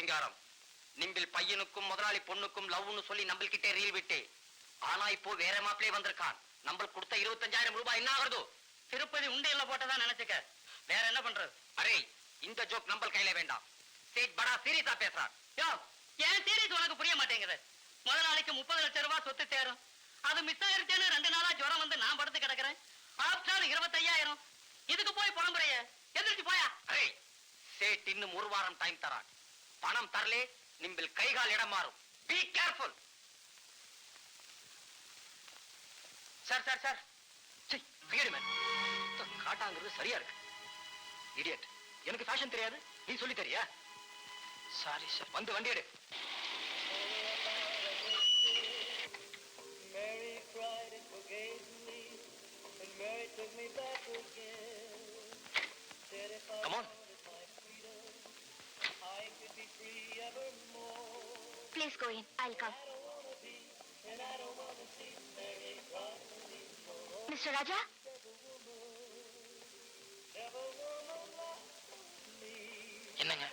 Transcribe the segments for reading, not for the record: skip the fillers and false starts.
சிங்காரம், நிம்பில் பையனுக்கும் முதலாளி பொண்ணுக்கும் லவ்னு சொல்லி நம்மள்கிட்ட ரீல் விட்டு, ஆனா இப்போ வேற மாப்பிளே வந்திருக்கான். நம்ம கொடுத்த 25,000 ரூபாய் என்ன ஆகுது? திருப்பதி உண்டியல்ல போட்டதான் நினைச்சுக்க, வேற என்ன பண்றது? அரே, இந்த ஜோக் நம்ம கையில வேண்டாம். சேட் படா சீரியஸா பேசுறான். யோ, ஏன் சீரியஸ் உனக்கு புரிய மாட்டேங்குது? முதலாளிக்கு 30 லட்சம் ரூபாய் சொத்து சேரும், அது மிஸ் ஆயிருச்சேன்னு 2 நாளா ஜுரம் வந்து நான் படுத்து கிடக்குறேன். ஆப்ஷன் 25,000. இதுக்கு போய் புலம்புறைய, எந்திரிச்சு போயா. அரே, சேட் இன்னும் 1 வாரம் டைம் தரான். பணம் தரலே நிம்பில் கைகால் இடம் மாறும். Be careful. Sir sir sir, காட்டாங்கிறது சரியா இருக்கு. இடியட், எனக்கு ஃபேஷன் தெரியாது, நீ சொல்லி தரியா? Sorry sir. வந்து வண்டி எடு. Mary cried and forgave me, and Mary took me back again. Said if I wanted my freedom, I could be free evermore. Please go in, I'll come. I don't wanna be, and I don't wanna see Mary cry for me no more. Mr. Raja? Never woman like me. என்னங்க?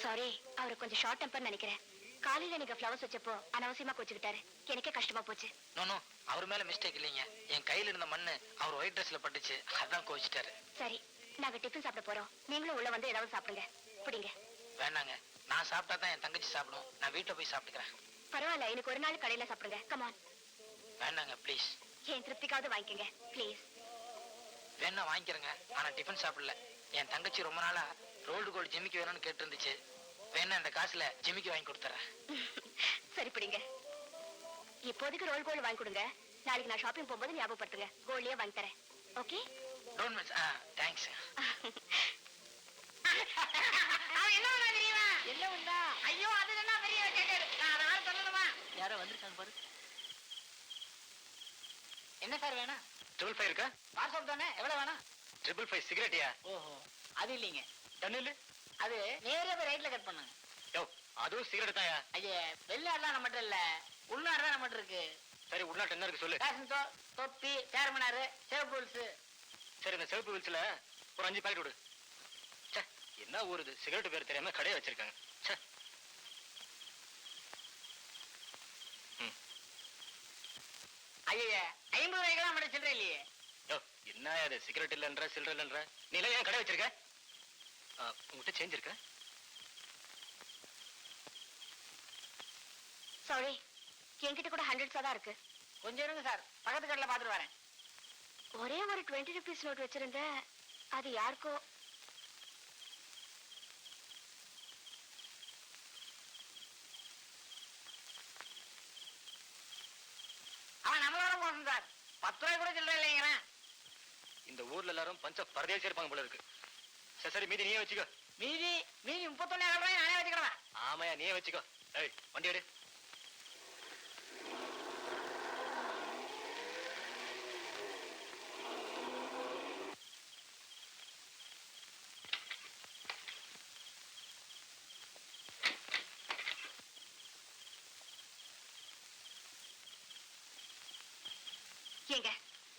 Sorry, அவரு கொஞ்சம் short temper நினைக்கிறேன். காலையில நீங்க flowers வச்சப்போ அனாவசியமா கோச்சுக்கிட்டாரு. எனக்கே கஷ்டமா போச்சு. நோ, அவர் மேல மிஸ்டேக் இல்லைங்க. என் கையில இருந்த மண்ணு அவர் ஒயிட் ட்ரெஸ்ல பட்டுச்சு, அதான் கோச்சிட்டாரு. சரி, நாங்க டிஃபன் சாப்பிட போறோம். நீங்களும் உள்ள வந்து ஏதாவது சாப்பிடுங்க. பிடிங்க. வேண்டாங்க, நான் சாப்பிட்டா தான் என் தங்கச்சி சாப்பிடும். நான் வீட்டை போய் சாப்பிட்டுக்கிறேன். பரவாயில்ல, எனக்கு ஒரு நாள் கடையில சாப்பிடுங்க. கமான். வேண்டாங்க ப்ளீஸ். என் திருப்திக்காவது வாங்கிக்கங்க ப்ளீஸ். வேணா வாங்கிக்கிறேங்க, ஆனா டிஃபன் சாப்பிடல. என் தங்கச்சி ரொம்ப நாளா ரோல்டு கோல்டு ஜிமிக்கி வேணும்னு கேட்டு இருந்துச்சு. வேணா இந்த காசுல ஜிமிக்கி வாங்கி கொடுத்துறேன். சரி, பிடிங்க. இப்போதைக்கு ரோல் கோல்டு வாங்கி கொடுங்க. நாளைக்கு நான் ஷாப்பிங் போகும்போது ஞாபகப்படுத்துங்க. கோல்ட்லயே வாங்கி தரேன். ஓகே? Don't miss. தேங்க்ஸ். அவன் என்ன பண்ணா தெரியுமா? என்ன உண்டா? ஐயோ, அது என்ன பெரிய கேட்டாரு. நான் அதை வேற சொல்லணுமா? யாரோ வந்திருக்காங்க பாரு. என்ன சார் வேணும்? 555 இருக்கா? வாட்ஸ்அப் தானே, எவ்வளவு வேணும்? 555 சிகரெட்டியா? ஓஹோ, அது இல்லைங்க. டன்னில் அது நேரே போய் ரைட்ல கட் பண்ணுங்க. யோ, அதுவும் சிகரெட் தான்யா. ஐயே, வெளிநாடுலாம் நம்மகிட்ட இல்ல, உள்நாடு தான் நம்மகிட்ட இருக்கு. சரி, உள்நாட்டு என்ன இருக்கு சொல்லு. பேஷன் தொப்பி, சேர்மனாரு, சேவ் புல்ஸ். சரி, இந்த சிவப்பு வில்ஸ்ல ஒரு 5 பாக்கெட் கொடு. ச்சே, என்ன ஊருது, சிகரெட் பேர் தெரியாம கடையை வச்சிருக்காங்க. ச்சே. ஐயே, 50 ரூபாய்க்கு நம்மகிட்ட சில்லற இல்லையே. யோ, என்ன அது, சிகரெட் இல்லன்ற சில்லற இல்லன்ற, நீ எல்லாம் ஏன் கடை வச்சிருக்க? உங்ககிட்ட சேஞ்ச் இருக்க? சாரி, என்கிட்ட கூட 100 தான் இருக்கு. கொஞ்சம் இருங்க சார், பக்கத்து கடையில பாத்துட்டு வரேன். ஒரே ஒரு 20 rupees நோட் வச்சிருந்தேன், அது யாருக்கோ. அவன் நம்மளோட மோசம் சார், 10 ரூபாய் கூட சில்லற இல்லைங்கிறேன். இந்த ஊர்ல எல்லாரும் பஞ்ச பரதேசி இருப்பாங்க போல இருக்கு. சரி, மீதி நீயே வச்சுக்கோ. மீதி 31,000 ரூபாய் நானே வச்சுக்கிறேன். ஆமாயா, நீயே வச்சுக்கோ. ஏய், வண்டி எடு. ஏங்க,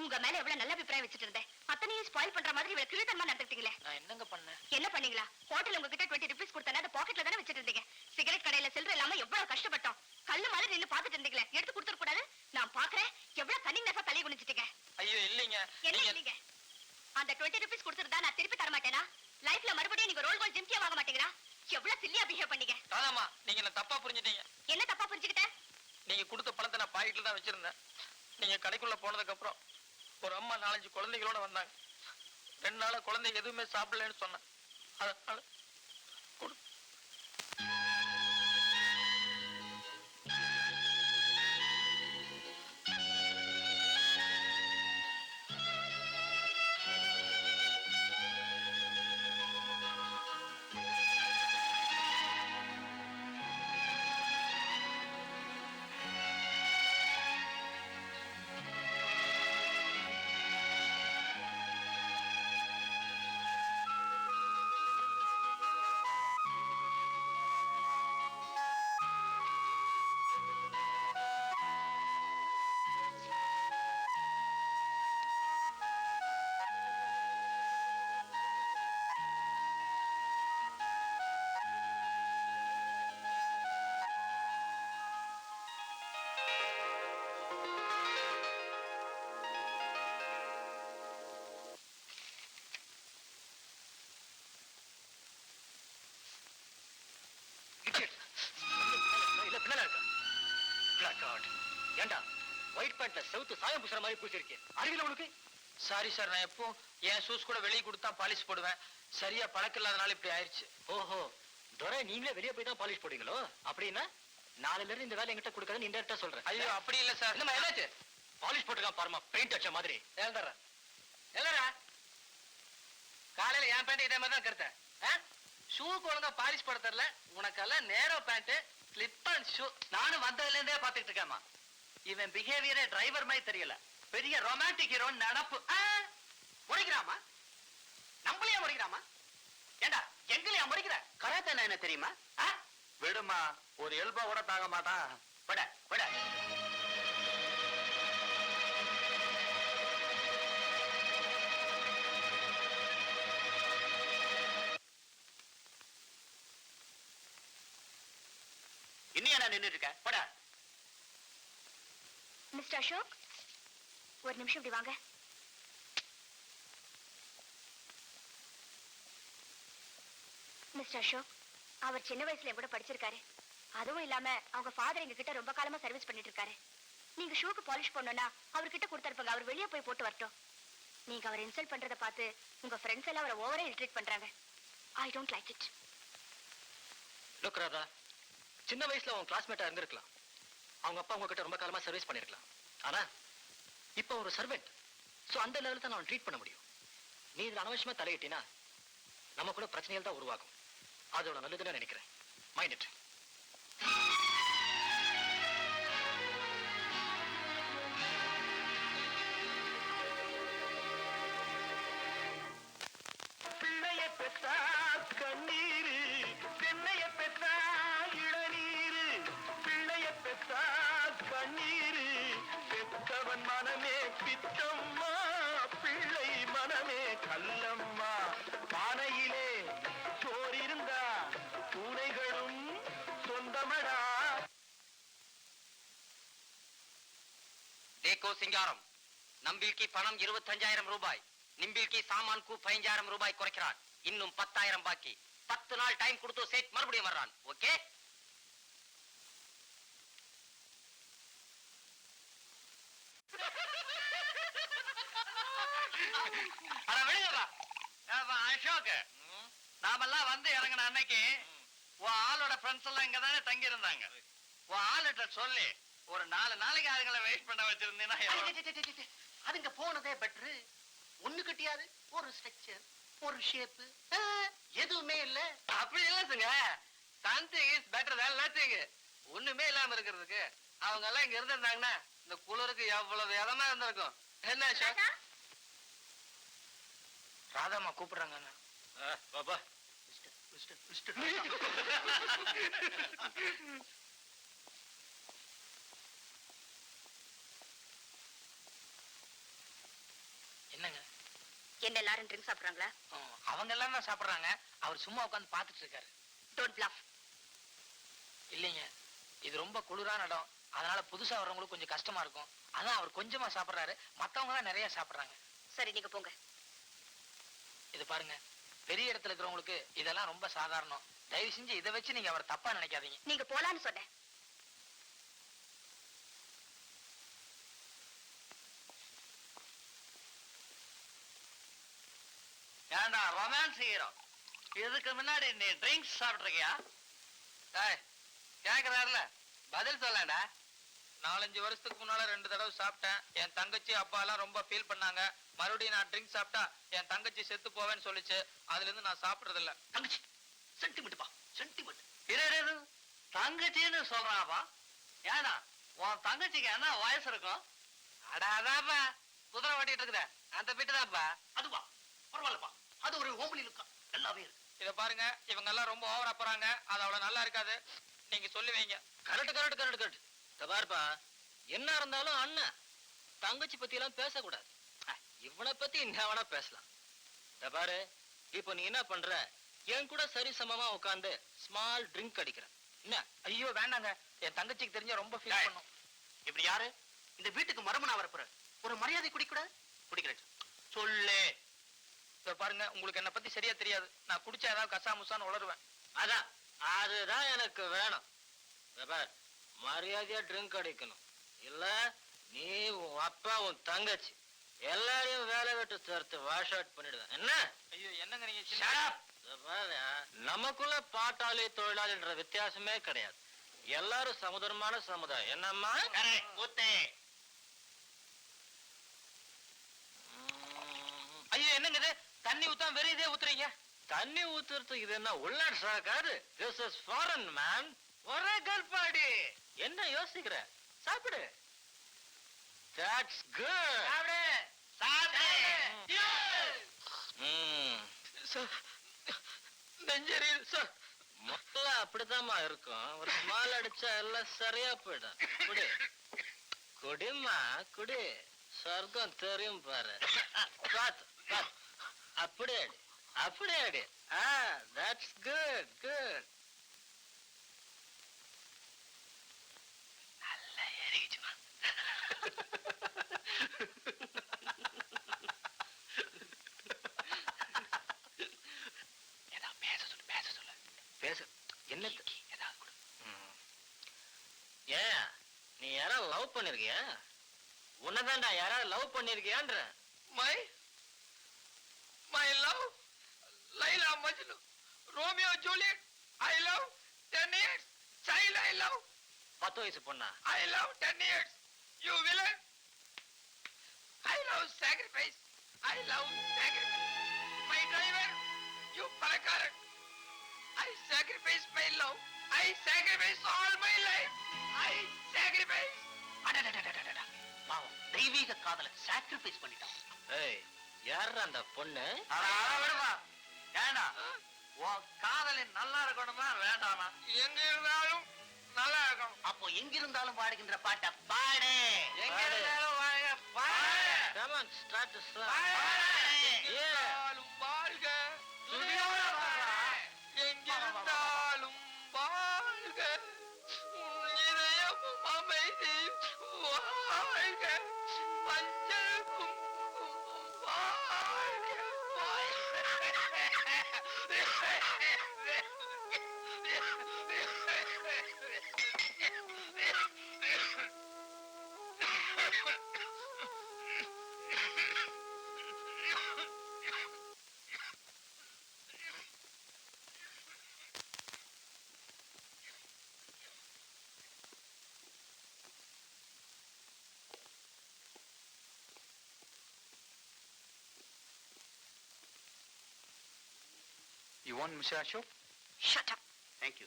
உங்க மேல எவ்வளவு நல்ல அபிப்பிராயம் வச்சுட்டு இருந்தேன், அத்தனையும் ஸ்பாயில் பண்ற மாதிரி இவ்வளவு கிழித்தனமா நடந்துட்டீங்களே. நான் என்னங்க பண்ணேன்? என்ன பண்ணீங்களா? ஹோட்டல் உங்ககிட்ட 20 rupees கொடுத்தா அதை பாக்கெட்ல தானே வச்சிட்டு இருந்தீங்க. சிகரெட் கடையில சில்லற இல்லாம எவ்வளவு கஷ்டப்பட்டோம். கல்லு மாதிரி நின்னு பாத்துட்டு இருந்தீங்களே, எடுத்து கொடுத்துட கூடாது? நான் பாக்குறேன், எவ்வளவு கன்னிங்னஸா தலையை குனிச்சிட்டீங்க. ஐயோ இல்லைங்க. என்ன இல்லீங்க? அந்த 20 rupees கொடுத்துருந்தா நான் திருப்பி தர மாட்டேனா? லைஃப்ல மறுபடியும் நீங்க ரோல் கோல் ஜிம்கியா வாங்க மாட்டீங்களா? எவ்வளவு சில்லியா பிஹேவ் பண்ணீங்க. தாதாமா, நீங்க என்ன தப்பா புரிஞ்சுட்டீங்க. என்ன தப்பா புரிஞ்சுக்கிட்ட? நீங்க கொடுத்த பணத்தை நான் பாக்கெட்ல தான் வச்சிருந்தேன். நீங்க கடைக்குள்ள போனதுக்கு அப்புறம் ஒரு அம்மா 4-5 குழந்தைகளோட வந்தாங்க. 2 நாளா குழந்தைங்க எதுவுமே சாப்பிடலன்னு சொன்னேன். அதனால கொடு. செவுத்து சாயம் பூசுற மாதிரி பூசிருக்கேன். அறிவில உனக்கு? சாரி சார், நான் எப்போ என் ஷூஸ் கூட வெளியே கொடுத்தா பாலிஷ் போடுவேன். சரியா பழக்கம் இல்லாதனால இப்படி ஆயிடுச்சு. ஓஹோ, துரை நீங்களே வெளியே போய் தான் பாலிஷ் போடுவீங்களோ? அப்படின்னா நாளையில இருந்து இந்த வேலை என்கிட்ட கொடுக்காதுன்னு இன்டெரக்டா சொல்றேன். ஐயோ அப்படி இல்ல சார். என்னம்மா என்னாச்சு? பாலிஷ் போட்டுருக்கான் பாருமா, பெயிண்ட் அடிச்ச மாதிரி. எழுந்துறேன் எழுறா. காலையில என் பேண்ட் இதே மாதிரி தான் கருத்தேன். ஷூக்கு ஒழுங்கா பாலிஷ் போட தெரியல உனக்கெல்லாம். நேரோ பேண்ட், ஸ்லிப் அண்ட் ஷூ. நானும் வந்ததுல இருந்தே பாத்துக்கிட்டு இருக்கேம்மா. இவன் பிஹேவியரே டிரைவர் மாதிரி தெரியல. பெரிய ரொமான்டிக் ஹீரோ நினப்பு. முறைக்கிறாமா? நம்மளையா முறைக்கிறாமா? ஏண்டா எங்களையா முறைக்கிற? கராத்தே என்ன தெரியுமா? விடுமா, ஒரு எல்பா கூட தாங்க மாட்டான். விட விட. இன்னும் என்ன நின்னுட்டு இருக்க? போடா. மிஸ்டர் அசோக், ஒரு நிமிஷம் இப்படி வாங்க. மிஸ்டர் அசோக், அவர் சின்ன வயசுல என் கூட படிச்சிருக்காரு. அதுவும் இல்லாம அவங்க ஃபாதர் எங்க கிட்ட ரொம்ப காலமா சர்வீஸ் பண்ணிட்டு இருக்காரு. நீங்க ஷூக்கு பாலிஷ் பண்ணணும்னா அவர்கிட்ட கொடுத்துருப்பாங்க. அவர் வெளியே போய் போட்டு வரட்டும். நீங்க அவர் இன்சல்ட் பண்றதை பார்த்து உங்க ஃப்ரெண்ட்ஸ் எல்லாம் அவரை ஓவரா இரிட்டேட் பண்றாங்க. I don't like it. Look Radha, சின்ன வயசுல அவன் கிளாஸ்மேட்டா இருந்திருக்கலாம். அவங்க அப்பா உங்ககிட்ட ரொம்ப காலமா சர்வீஸ் பண்ணிருக்கலாம். ஆனா இப்ப ஒரு சர்வெண்ட். சோ அந்த லெவலில் தான் அவன் ட்ரீட் பண்ண முடியும். நீ இதுல அனவசியமா தலையிட்டினா நம்ம கூட பிரச்சனைகள் தான் உருவாகும். அதோட நல்லதுன்னு நினைக்கிறேன். Mind it. பிள்ளைய பெற்றா கண்ணீரு, பெண்ணைய பெற்றா இளநீரு. பிள்ளைய பெற்றா கண்ணீரு, பெற்றவன் மனமே பித்தம்மா, பிள்ளை மனமே கல்லம்மா. பானையிலே சோறிருந்தா பூனைகளும் சொந்தமடா. देखो சிங்காரம், நம்பிக்கை பணம் 25,000 ரூபாய். நிம்பில்கி சாமான்க்கு 15,000 ரூபாய் குறைக்கிறான். இன்னும் 10,000 பாக்கி. 10 நாள் டைம் கொடுத்து சேட் மறுபடியும் வர்றான். ஓகே? அட விடுங்கப்பா. அசோக், நாமெல்லாம் வந்து இறங்கின அன்னைக்கு உன் ஆளோட ஃப்ரெண்ட்ஸ் எல்லாம் இங்க தானே தங்கி இருந்தாங்க. உன் ஆளுகிட்ட சொல்லி ஒரு 4 நாளைக்கு அதுங்களை வெயிட் பண்ண வச்சிருந்தீங்கன்னா அதுங்க போனதே பெட்ரு. ஒண்ணு கட்டியாது, ஒரு ஸ்ட்ரக்சர், ஒரு ஷேப், எதுவுமே இல்ல. அப்படி இல்லங்க. Something is better than nothing. ஒண்ணுமே இல்லாம இருக்கிறதுக்கு அவங்க எல்லாம் இங்க இருந்திருந்தாங்கன்னா இந்த குளிருக்கு எவ்வளவு இதமா இருந்திருக்கும். என்ன அசோக்? ராதாமா கூப்பிடுறாங்க. பாபா என்னங்க? என்ன எல்லாரும் ட்ரிங்க் சாப்பிடுறாங்களா? அவங்க எல்லாம் தான் சாப்பிடுறாங்க. அவர் சும்மா உட்காந்து பாத்துட்டு இருக்காரு. Don't bluff. இல்லைங்க, இது ரொம்ப குளிரான இடம். அதனால புதுசா வர்றவங்களுக்கு கொஞ்சம் கஷ்டமா இருக்கும். அதான் அவர் கொஞ்சமா சாப்பிடுறாரு, மத்தவங்க தான் நிறைய சாப்பிடுறாங்க. சரி, நீங்க போங்க. இது பாருங்க, பெரிய இடத்துல இருக்கிறவங்களுக்கு இதெல்லாம் ரொம்ப சாதாரணம். தயவு செஞ்சு இதை வச்சு நீங்க அவர் தப்பா நினைக்காதீங்க. நீங்க போலான்னு சொன்னேன். ஏண்டா ரொமான்ஸ் ஹீரோ, இதுக்கு முன்னாடி நீ ட்ரிங்க்ஸ் சாப்பிட்டுருக்கியா? கேக்குறாருல, பதில் சொல்லடா. 4-5 வருஷத்துக்கு முன்னால 2 தடவை சாப்பிட்டேன். என் தங்கச்சி அப்பா எல்லாம் ரொம்ப ஃபீல் பண்ணாங்க. மறுபடியும் நான் ட்ரிங்க் சாப்பிட்டா என் தங்கச்சி செத்து போவேன்னு சொல்லிச்சு. அதுல இருந்து நான் சாப்பிடுறது இல்ல. தங்கச்சி சென்டிமெண்ட்பா, சென்டிமெண்ட். இரு, தங்கச்சின்னு சொல்றாப்பா. ஏன்னா உன் தங்கச்சிக்கு என்ன வயசு இருக்கும்? அடாதாப்பா, குதிரை ஓட்டிட்டு இருக்குதே அந்த பிட்டுதாப்பா. அதுவா, பரவாயில்லப்பா, அது ஒரு ஹோம்லி லுக்கா நல்லாவே இருக்கு. இத பாருங்க, இவங்க எல்லாம் ரொம்ப ஓவரா போறாங்க. அது அவ்வளவு நல்லா இருக்காது. நீங்க சொல்லி வைங்க. கரெக்ட். பாருப்பா, என்ன இருந்தாலும் அண்ணன் தங்கச்சி பத்தி எல்லாம் பேசக்கூடாது. இவனை பத்தி என்ன வேணா பேசலாம். பாரு, இப்போ நீ என்ன பண்ற, என் கூட சரி சமமா உட்காந்து ஸ்மால் ட்ரிங்க் அடிக்கிற. என்ன? ஐயோ வேண்டாங்க, என் தங்கச்சிக்கு தெரிஞ்ச ரொம்ப ஃபீல் பண்ணும். இப்படி யாரு இந்த வீட்டுக்கு மருமனா வரப்புற ஒரு மரியாதை குடிக்கூடாது? குடிக்கிறேன் சொல்லு. இத பாருங்க, உங்களுக்கு என்ன பத்தி சரியா தெரியாது. நான் குடிச்சா ஏதாவது கசாமுசான்னு உளருவேன். அதுதான் எனக்கு வேணும். பார், மரியாதையா ட்ரிங்க் அடிக்கணும். இல்ல நீ உன் அப்பா உன் தங்கச்சி எல்லாரையும் வேலை விட்டு தடுத்து வாஷ் அவுட் பண்ணிடுவேன் என்ன? ஐயோ என்னங்க நீங்க Shut up! இதோ பாரு, நமக்குள்ள பாட்டாளி தொழிலாளின்ற வித்தியாசமே கிடையாது. எல்லாரும் சமுதாயமான சமுதாயம். என்னம்மா? ஐயோ என்னங்க இது தண்ணி ஊத்தாம வெறும் இதே ஊத்துறீங்க? தண்ணி ஊத்துறதுக்கு இது என்ன உள்நாட்டு சாக்காது? This is foreign man. ஒரே கல்பாடி. என்ன யோசிக்கிற? சாப்பிடு. That's good. Sir நெஞ்சரியுது sir. முதல்ல அப்படித்தாம்மா இருக்கும். ஒரு ஸ்மால் அடிச்சா எல்லாம் சரியா போயிடும். குடி குடிமா குடி. சொர்க்கம் தெரியும் பாரு. பாத்து பாத்து. அப்படியே அடி அப்படியே அடி. That's good good. நல்லா ஏறிச்சுமா. ஏதாவது பேச சொல்லு. பேச என்ன ஏதாவது கொடு. ஏன் நீ யாராவது லவ் பண்ணிருக்கியா? உன்னதான்டா யாராவது love பண்ணிருக்கியான்ற? My love, Laila Majnu, Romeo Juliet, I love 10 years, child I love, 10 வயசு பொண்ணா? I love 10 years, you villain, I love sacrifice, I love sacrifice, my driver, you palakaran, I sacrifice my love, I sacrifice all my life, I sacrifice. அடடடடடடடா. பாவம் தெய்வீக காதலை sacrifice பண்ணிட்டான். ஏய் யார் அந்த பொண்ணு? விடுமா ஏண்டா உன் காதலின் நல்லா இருக்கணுமா வேண்டாமா? எங்க இருந்தாலும் நல்லா இருக்கணும். அப்போ எங்கிருந்தாலும் பாடுகின்ற பாட்டை பாடு. எங்க இருந்தாலும் வாங்க பாரு. Come on, start the song. Yeah. எங்கிருந்தாலும் வாழ்க, துதியோட பாடுறா. எங்கிருந்தாலும் வாழ்க, உன் இதயமும் அமைதி வாழ்க, மஞ்சள் குங்குமம் வாழ்க, You want Mr. Ashok? Shut up. Thank you.